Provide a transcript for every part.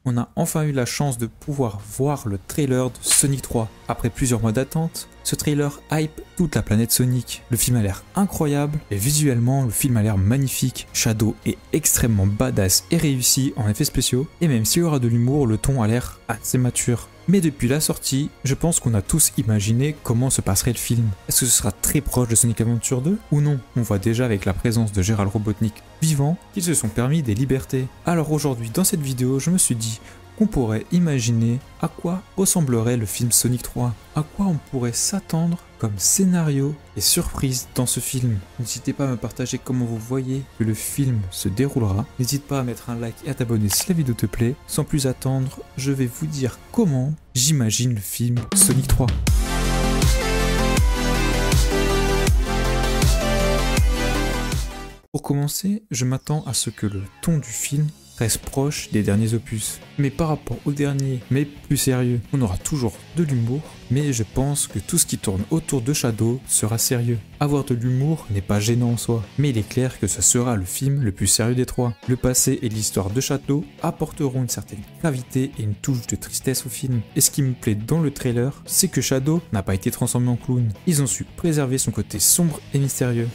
on a enfin eu la chance de pouvoir voir le trailer de Sonic 3. Après plusieurs mois d'attente, ce trailer hype toute la planète Sonic. Le film a l'air incroyable et visuellement le film a l'air magnifique. Shadow est extrêmement badass et réussi en effets spéciaux, et même s'il y aura de l'humour, le ton a l'air assez mature. Mais depuis la sortie, je pense qu'on a tous imaginé comment se passerait le film. Est-ce que ce sera très proche de Sonic Adventure 2 ou non? On voit déjà avec la présence de Gérald Robotnik vivant qu'ils se sont permis des libertés. Alors aujourd'hui dans cette vidéo, je me suis dit qu'on pourrait imaginer à quoi ressemblerait le film Sonic 3, à quoi on pourrait s'attendre comme scénario et surprise dans ce film. N'hésitez pas à me partager comment vous voyez que le film se déroulera. N'hésite pas à mettre un like et à t'abonner si la vidéo te plaît. Sans plus attendre, je vais vous dire comment j'imagine le film Sonic 3. Pour commencer, je m'attends à ce que le ton du film reste proche des derniers opus. Mais par rapport aux derniers, mais plus sérieux, on aura toujours de l'humour, mais je pense que tout ce qui tourne autour de Shadow sera sérieux. Avoir de l'humour n'est pas gênant en soi, mais il est clair que ce sera le film le plus sérieux des trois. Le passé et l'histoire de Shadow apporteront une certaine gravité et une touche de tristesse au film. Et ce qui me plaît dans le trailer, c'est que Shadow n'a pas été transformé en clown. Ils ont su préserver son côté sombre et mystérieux.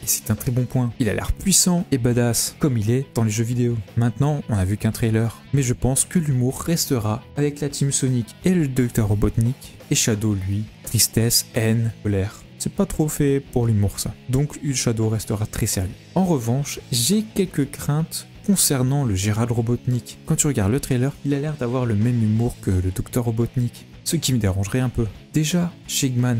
Et c'est un très bon point. Il a l'air puissant et badass, comme il est dans les jeux vidéo. Maintenant, on a vu qu'un trailer, mais je pense que l'humour restera avec la team Sonic et le Dr Robotnik, et Shadow lui, tristesse, haine, colère. C'est pas trop fait pour l'humour ça. Donc Shadow restera très sérieux. En revanche, j'ai quelques craintes concernant le Gérald Robotnik. Quand tu regardes le trailer, il a l'air d'avoir le même humour que le Dr Robotnik, ce qui me dérangerait un peu. Déjà, chez Eggman,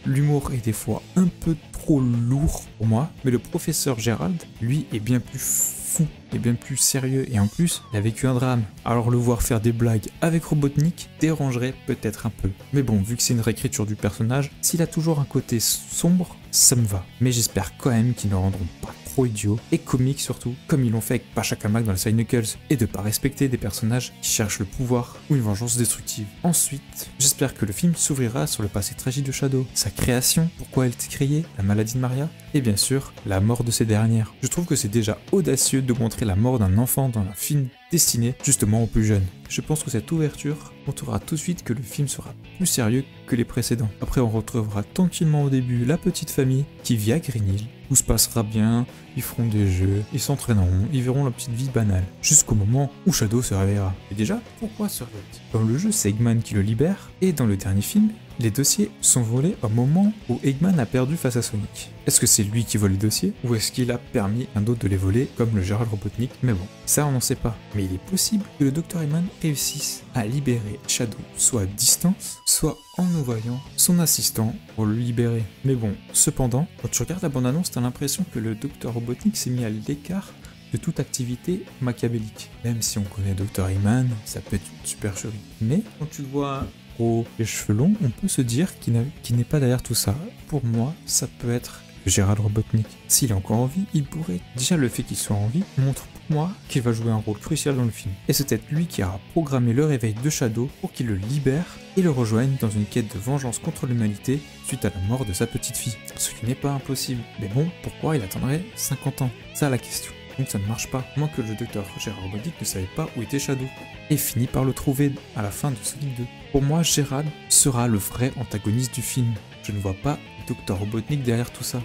l'humour est des fois un peu trop lourd pour moi, mais le professeur Gérald, lui, est bien plus fou, est bien plus sérieux, et en plus, il a vécu un drame. Alors le voir faire des blagues avec Robotnik dérangerait peut-être un peu. Mais bon, vu que c'est une réécriture du personnage, s'il a toujours un côté sombre, ça me va. Mais j'espère quand même qu'ils ne rendront pas trop idiot et comique surtout, comme ils l'ont fait avec Pasha Kamak dans la série Knuckles, et de pas respecter des personnages qui cherchent le pouvoir ou une vengeance destructive. Ensuite, j'espère que le film s'ouvrira sur le passé tragique de Shadow, sa création, pourquoi elle était créée, la maladie de Maria, et bien sûr, la mort de ces dernières. Je trouve que c'est déjà audacieux de montrer la mort d'un enfant dans un film destiné justement aux plus jeunes. Je pense que cette ouverture montrera tout de suite que le film sera plus sérieux que les précédents. Après, on retrouvera tranquillement au début la petite famille qui vit à Green Hill. Tout se passera bien, ils feront des jeux, ils s'entraîneront, ils verront leur petite vie banale, jusqu'au moment où Shadow se réveillera. Et déjà, pourquoi se réveille? Dans le jeu, c'est Eggman qui le libère, et dans le dernier film, les dossiers sont volés au moment où Eggman a perdu face à Sonic. Est-ce que c'est lui qui vole les dossiers, ou est-ce qu'il a permis à un autre de les voler, comme le Gérald Robotnik? Mais bon, ça on n'en sait pas. Mais il est possible que le Dr Eggman réussisse à libérer Shadow, soit à distance, soit en envoyant son assistant pour le libérer. Mais bon, cependant, quand tu regardes la bande-annonce, t'as l'impression que le Dr Robotnik s'est mis à l'écart de toute activité machiavélique. Même si on connaît Dr Eggman, ça peut être une supercherie. Mais quand tu le vois les cheveux longs, on peut se dire qu'il n'est pas derrière tout ça. Pour moi, ça peut être Gérald Robotnik. S'il est encore en vie, il pourrait. Déjà, le fait qu'il soit en vie montre pour moi qu'il va jouer un rôle crucial dans le film. Et c'est peut-être lui qui aura programmé le réveil de Shadow pour qu'il le libère et le rejoigne dans une quête de vengeance contre l'humanité suite à la mort de sa petite fille. Ce qui n'est pas impossible. Mais bon, pourquoi il attendrait 50 ans? Ça la question. Donc ça ne marche pas, moins que le docteur Gérald Robotnik ne savait pas où était Shadow, et finit par le trouver à la fin de Sonic 2. Pour moi, Gérald sera le vrai antagoniste du film. Je ne vois pas le docteur Robotnik derrière tout ça.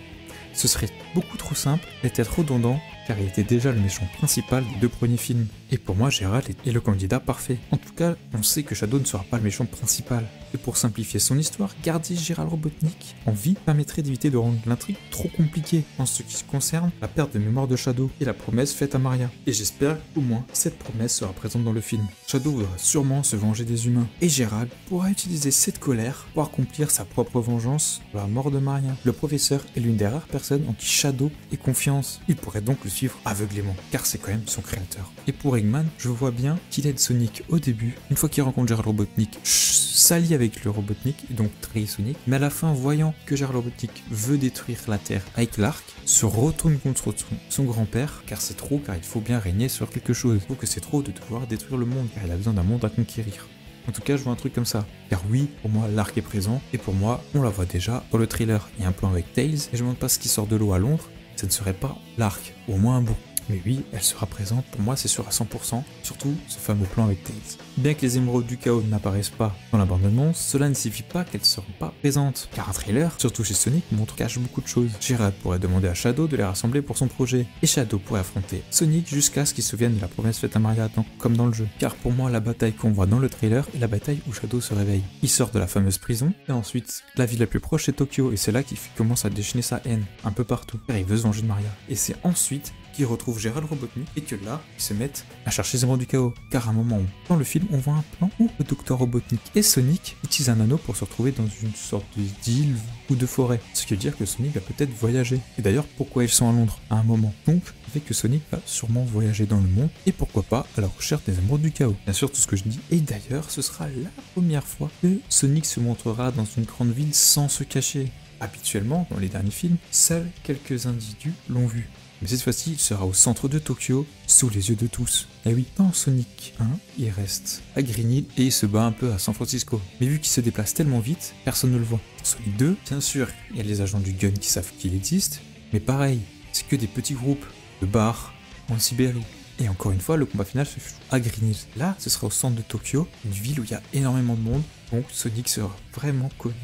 Ce serait beaucoup trop simple et peut-être redondant, car il était déjà le méchant principal des deux premiers films. Et pour moi, Gérald est le candidat parfait. En tout cas, on sait que Shadow ne sera pas le méchant principal. Et pour simplifier son histoire, garder Gérald Robotnik en vie permettrait d'éviter de rendre l'intrigue trop compliquée en ce qui concerne la perte de mémoire de Shadow et la promesse faite à Maria. Et j'espère qu'au moins cette promesse sera présente dans le film. Shadow voudra sûrement se venger des humains, et Gérald pourra utiliser cette colère pour accomplir sa propre vengeance pour la mort de Maria. Le professeur est l'une des rares personnes en qui Shadow ait confiance. Il pourrait donc le suivre aveuglément, car c'est quand même son créateur. Et pour Eggman, je vois bien qu'il aide Sonic au début, une fois qu'il rencontre Gérald Robotnik, s'allie avec le Robotnik, et donc trahit Sonic, mais à la fin, voyant que Gérald Robotnik veut détruire la Terre avec l'arc, se retourne contre son grand-père, car c'est trop, car il faut bien régner sur quelque chose. Je trouve que c'est trop de devoir détruire le monde, car il a besoin d'un monde à conquérir. En tout cas, je vois un truc comme ça. Car oui, pour moi, l'arc est présent, et pour moi, on la voit déjà dans le trailer. Il y a un plan avec Tails, et je ne me demande pas ce qui sort de l'eau à Londres, ça ne serait pas l'arc, au moins un bout. Mais oui, elle sera présente, pour moi c'est sûr à 100%, surtout ce fameux plan avec Tails. Bien que les émeraudes du chaos n'apparaissent pas dans la bande-annonce, cela ne signifie pas qu'elles ne seront pas présentes, car un trailer, surtout chez Sonic, cache beaucoup de choses. Gerald pourrait demander à Shadow de les rassembler pour son projet, et Shadow pourrait affronter Sonic jusqu'à ce qu'il se souvienne de la promesse faite à Maria, comme dans le jeu. Car pour moi, la bataille qu'on voit dans le trailer est la bataille où Shadow se réveille. Il sort de la fameuse prison, et ensuite, la ville la plus proche est Tokyo, et c'est là qu'il commence à déchaîner sa haine, un peu partout, car il veut se venger de Maria. Et c'est ensuite qu'ils retrouvent Gerald Robotnik, et que là, ils se mettent à chercher les émeraudes du chaos. Car à un moment où, dans le film, on voit un plan où le Docteur Robotnik et Sonic utilisent un anneau pour se retrouver dans une sorte d'île ou de forêt. Ce qui veut dire que Sonic va peut-être voyager. Et d'ailleurs, pourquoi ils sont à Londres à un moment? Donc, fait que Sonic va sûrement voyager dans le monde, et pourquoi pas à la recherche des émeraudes du chaos. Bien sûr, tout ce que je dis. Et d'ailleurs, ce sera la première fois que Sonic se montrera dans une grande ville sans se cacher. Habituellement, dans les derniers films, seuls quelques individus l'ont vu. Mais cette fois-ci, il sera au centre de Tokyo, sous les yeux de tous. Et oui, dans Sonic 1, il reste à Green Hill et il se bat un peu à San Francisco. Mais vu qu'il se déplace tellement vite, personne ne le voit. Dans Sonic 2, bien sûr, il y a les agents du Gun qui savent qu'il existe, mais pareil, c'est que des petits groupes de bars en Sibérie. Et encore une fois, le combat final se fait à Green Hill. Là, ce sera au centre de Tokyo, une ville où il y a énormément de monde, donc Sonic sera vraiment connu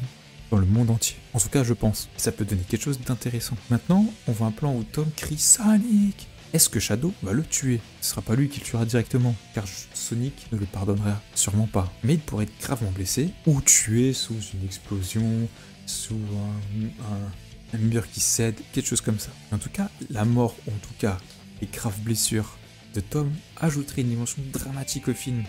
dans le monde entier. En tout cas, je pense. Ça peut donner quelque chose d'intéressant. Maintenant, on voit un plan où Tom crie Sonic. Est-ce que Shadow va le tuer? Ce sera pas lui qui le tuera directement, car Sonic ne le pardonnera sûrement pas. Mais il pourrait être gravement blessé, ou tué sous une explosion, sous un mur qui cède, quelque chose comme ça. En tout cas, la mort, ou en tout cas, les graves blessures de Tom ajouteraient une dimension dramatique au film.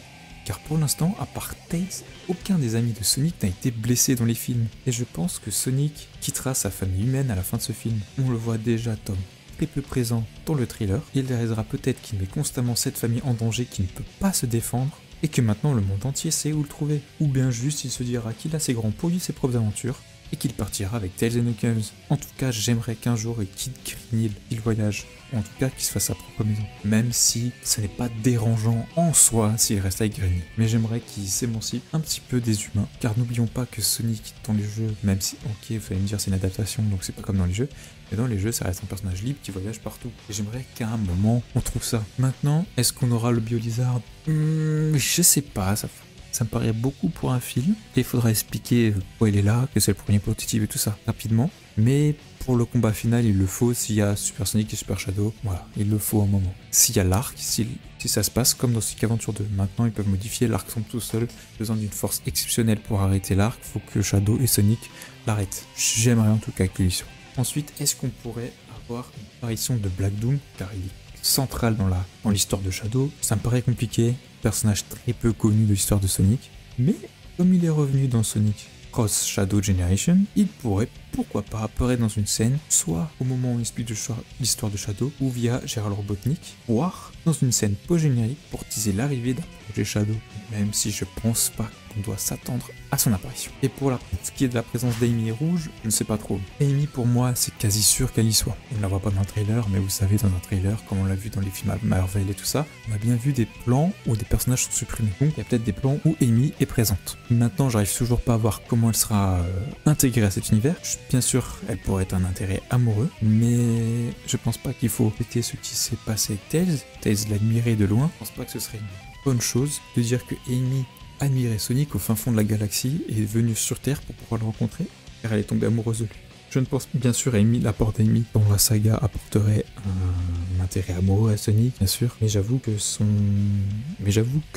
Car pour l'instant, à part Tails, aucun des amis de Sonic n'a été blessé dans les films. Et je pense que Sonic quittera sa famille humaine à la fin de ce film. On le voit déjà, Tom, très peu présent dans le thriller. Il réalisera peut-être qu'il met constamment cette famille en danger, qui ne peut pas se défendre, et que maintenant le monde entier sait où le trouver. Ou bien juste il se dira qu'il a assez grand pour vivre ses propres aventures, et qu'il partira avec Tails et Knuckles. En tout cas, j'aimerais qu'un jour il quitte Green Hill, qu'il voyage, ou en tout cas qu'il se fasse sa propre maison. Même si ce n'est pas dérangeant en soi s'il reste avec Green Hill. Mais j'aimerais qu'il s'émancipe un petit peu des humains, car n'oublions pas que Sonic dans les jeux, même si, ok, vous allez me dire c'est une adaptation, donc c'est pas comme dans les jeux, mais dans les jeux, ça reste un personnage libre qui voyage partout. Et j'aimerais qu'à un moment, on trouve ça. Maintenant, est-ce qu'on aura le Bio-Lizard? Je sais pas, ça me paraît beaucoup pour un film, et il faudra expliquer pourquoi il est là, que c'est le premier prototype et tout ça, rapidement. Mais pour le combat final, il le faut s'il y a Super Sonic et Super Shadow, voilà, il le faut un moment. S'il y a l'arc, si ça se passe comme dans Sonic Adventure 2, maintenant ils peuvent modifier, l'arc semble tout seul, besoin d'une force exceptionnelle pour arrêter l'arc, il faut que Shadow et Sonic l'arrêtent. J'aimerais en tout cas qu'ils y soient. Ensuite, est-ce qu'on pourrait avoir une apparition de Black Doom, car il est central dans l'histoire de Shadow? Ça me paraît compliqué, personnage très peu connu de l'histoire de Sonic, mais comme il est revenu dans Sonic Cross Shadow Generation, il pourrait, pourquoi pas, apparaître dans une scène, soit au moment où on explique l'histoire de Shadow, ou via Gerald Robotnik, voire dans une scène post-générique pour teaser l'arrivée d'un projet Shadow, même si je pense pas qu'on doit s'attendre à son apparition. Et pour ce qui est de la présence d'Amy Rouge, je ne sais pas trop. Amy, pour moi, c'est quasi sûr qu'elle y soit. On ne la voit pas dans le trailer, mais vous savez, dans un trailer, comme on l'a vu dans les films Marvel et tout ça, on a bien vu des plans où des personnages sont supprimés. Donc il y a peut-être des plans où Amy est présente. Maintenant, j'arrive toujours pas à voir comment elle sera intégrée à cet univers. Bien sûr, elle pourrait être un intérêt amoureux, mais je pense pas qu'il faut répéter ce qui s'est passé avec Tails. Tails l'admirait de loin. Je pense pas que ce serait une bonne chose de dire que Amy admirait Sonic au fin fond de la galaxie et est venue sur Terre pour pouvoir le rencontrer, car elle est tombée amoureuse de lui. Je ne pense bien sûr à Amy, l'apport d'Amy dans la saga apporterait un intérêt amoureux à Sonic, bien sûr, mais j'avoue que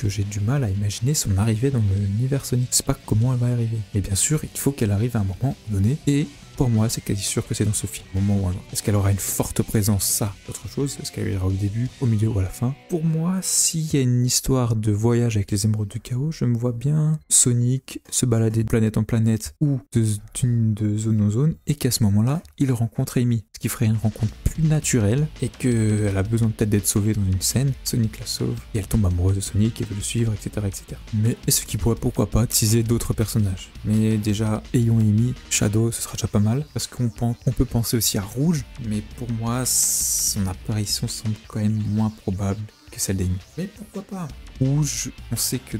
j'ai du mal à imaginer son arrivée dans l'univers Sonic. Je sais pas comment elle va arriver, mais bien sûr, il faut qu'elle arrive à un moment donné, et pour moi, c'est quasi sûr que c'est dans ce film, au moment ou à l'autre. Est-ce qu'elle aura une forte présence? Ça, autre chose. Est-ce qu'elle ira au début, au milieu ou à la fin? Pour moi, s'il y a une histoire de voyage avec les émeraudes du chaos, je me vois bien Sonic se balader de planète en planète ou de zone en zone, et qu'à ce moment-là, il rencontre Amy. Ce qui ferait une rencontre plus naturelle, et qu'elle a besoin peut-être d'être sauvée dans une scène. Sonic la sauve, et elle tombe amoureuse de Sonic et veut le suivre, etc. etc. Mais est-ce qu'il pourrait, pourquoi pas, teaser d'autres personnages? Mais déjà, ayons Amy, Shadow, ce sera déjà pas mal. Parce qu'on peut penser aussi à Rouge, mais pour moi, son apparition semble quand même moins probable que celle d'Amy. Mais pourquoi pas? Rouge, on sait que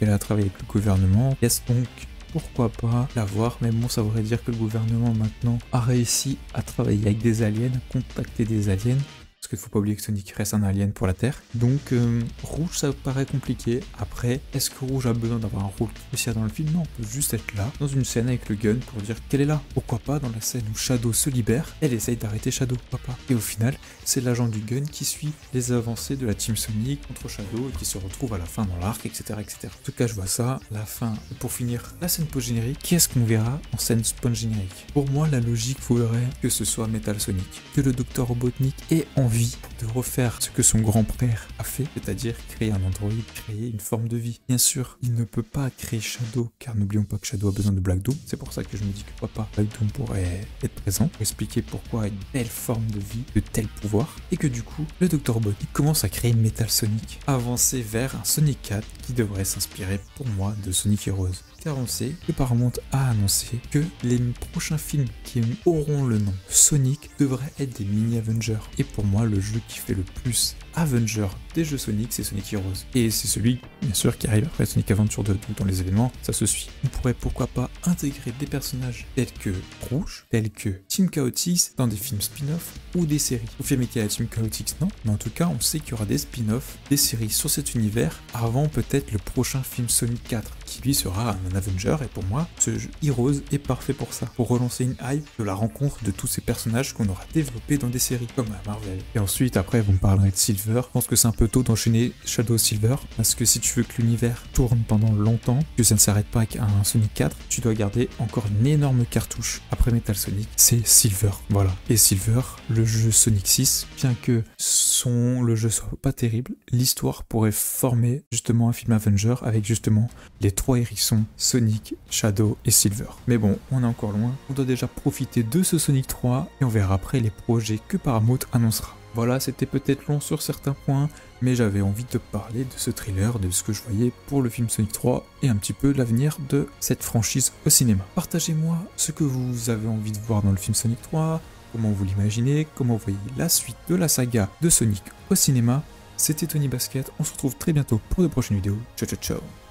elle a travaillé avec le gouvernement, est-ce donc pourquoi pas la voir? Mais bon, ça voudrait dire que le gouvernement maintenant a réussi à travailler avec des aliens, à contacter des aliens. parce qu'il faut pas oublier que Sonic reste un alien pour la Terre. Donc rouge ça paraît compliqué. Après, est-ce que rouge a besoin d'avoir un rôle crucial dans le film? Non, on peut juste être là, dans une scène avec le gun pour dire qu'elle est là. Pourquoi pas dans la scène où Shadow se libère, elle essaye d'arrêter Shadow, pourquoi pas. Et au final, c'est l'agent du gun qui suit les avancées de la Team Sonic contre Shadow et qui se retrouve à la fin dans l'arc, etc., etc. En tout cas, je vois ça, la fin. Et pour finir, la scène post-générique, qu'est-ce qu'on verra en scène post-générique? Pour moi, la logique voudrait que ce soit Metal Sonic, que le Dr Robotnik ait envie de refaire ce que son grand-père a fait, c'est-à-dire créer un androïde, créer une forme de vie. Bien sûr, il ne peut pas créer Shadow, car n'oublions pas que Shadow a besoin de Black Doom. C'est pour ça que je me dis que pourquoi pas Black Doom pourrait être présent, pour expliquer pourquoi une belle forme de vie, de tels pouvoirs, et que du coup, le Dr Robotnik commence à créer Metal Sonic, avancer vers un Sonic 4 qui devrait s'inspirer pour moi de Sonic Heroes. Car on sait que Paramount a annoncé que les prochains films qui auront le nom Sonic devraient être des mini-Avengers. Et pour moi, le jeu qui fait le plus Avenger des jeux Sonic, c'est Sonic Heroes. Et c'est celui, bien sûr, qui arrive après Sonic Adventure 2. Donc dans les événements, ça se suit. On pourrait pourquoi pas intégrer des personnages tels que Rouge, tels que Team Chaotix dans des films spin-off ou des séries. Confirmer qu'il y a Team Chaotix, non. Mais en tout cas, on sait qu'il y aura des spin-offs, des séries sur cet univers avant peut-être le prochain film Sonic 4, qui lui sera un Avenger. Et pour moi, ce jeu Heroes est parfait pour ça. Pour relancer une hype de la rencontre de tous ces personnages qu'on aura développés dans des séries comme à Marvel. Et ensuite, après, vous me parlerez de Silver. Je pense que c'est un peu tôt d'enchaîner Shadow Silver, parce que si tu veux que l'univers tourne pendant longtemps, que ça ne s'arrête pas avec un Sonic 4, tu dois garder encore une énorme cartouche. Après Metal Sonic, c'est Silver, voilà. Et Silver, le jeu Sonic 6, bien que le jeu soit pas terrible, l'histoire pourrait former justement un film Avenger avec justement les trois hérissons, Sonic, Shadow et Silver. Mais bon, on est encore loin, on doit déjà profiter de ce Sonic 3, et on verra après les projets que Paramount annoncera. Voilà, c'était peut-être long sur certains points, mais j'avais envie de parler de ce thriller, de ce que je voyais pour le film Sonic 3 et un petit peu l'avenir de cette franchise au cinéma. Partagez-moi ce que vous avez envie de voir dans le film Sonic 3, comment vous l'imaginez, comment vous voyez la suite de la saga de Sonic au cinéma. C'était Tony Basket, on se retrouve très bientôt pour de prochaines vidéos. Ciao ciao ciao.